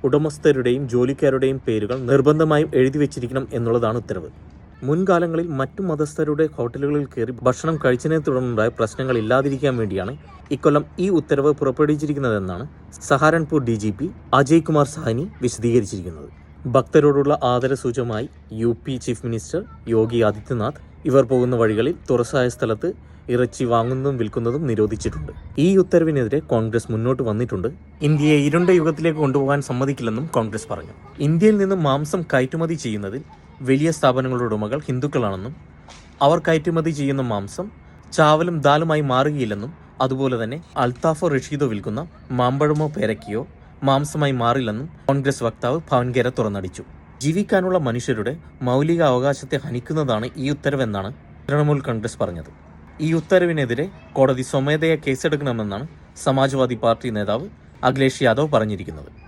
ഉടമസ്ഥരുടെയും ജോലിക്കാരുടെയും പേരുകൾ നിർബന്ധമായും എഴുതി വെച്ചിരിക്കണം എന്നുള്ളതാണ് ഉത്തരവ്. മുൻകാലങ്ങളിൽ മറ്റു മതസ്ഥരുടെ ഹോട്ടലുകളിൽ കയറി ഭക്ഷണം കഴിച്ചതിനെ തുടർന്നുണ്ടായ പ്രശ്നങ്ങൾ ഇല്ലാതിരിക്കാൻ വേണ്ടിയാണ് ഇക്കൊല്ലം ഈ ഉത്തരവ് പുറപ്പെടുവിച്ചിരിക്കുന്നതെന്നാണ് സഹാരൻപൂർ DGP അജയ് കുമാർ സാഹ്നി വിശദീകരിച്ചിരിക്കുന്നത്. ഭക്തരോടുള്ള ആദരസൂചകമായി UP chief minister Yogi Adityanath ഇവർ പോകുന്ന വഴികളിൽ തുറസായ സ്ഥലത്ത് ഇറച്ചി വാങ്ങുന്നതും വിൽക്കുന്നതും നിരോധിച്ചിട്ടുണ്ട്. ഈ ഉത്തരവിനെതിരെ കോൺഗ്രസ് മുന്നോട്ട് വന്നിട്ടുണ്ട്. ഇന്ത്യയെ ഇരുണ്ട യുഗത്തിലേക്ക് കൊണ്ടുപോകാൻ സമ്മതിക്കില്ലെന്നും കോൺഗ്രസ് പറഞ്ഞു. ഇന്ത്യയിൽ നിന്ന് മാംസം കയറ്റുമതി ചെയ്യുന്നതിൽ വലിയ സ്ഥാപനങ്ങളുടെ ഉടമകൾ ഹിന്ദുക്കളാണെന്നും അവർ കയറ്റുമതി ചെയ്യുന്ന മാംസം ചാവലും ദാലുമായി മാറുകയില്ലെന്നും അതുപോലെ തന്നെ അൽത്താഫോ റഷീദോ വിൽക്കുന്ന മാമ്പഴമോ പേരയ്ക്കയോ മാംസമായി മാറില്ലെന്നും കോൺഗ്രസ് വക്താവ് ഭവൻകേര തുറന്നടിച്ചു. ജീവിക്കാനുള്ള മനുഷ്യരുടെ മൗലിക അവകാശത്തെ ഹനിക്കുന്നതാണ് ഈ ഉത്തരവെന്നാണ് തൃണമൂൽ കോൺഗ്രസ് പറഞ്ഞത്. ഈ ഉത്തരവിനെതിരെ കോടതി സ്വമേധയാ കേസെടുക്കണമെന്നാണ് സമാജ്വാദി പാർട്ടി നേതാവ് അഖിലേഷ് യാദവ് പറഞ്ഞിരിക്കുന്നത്.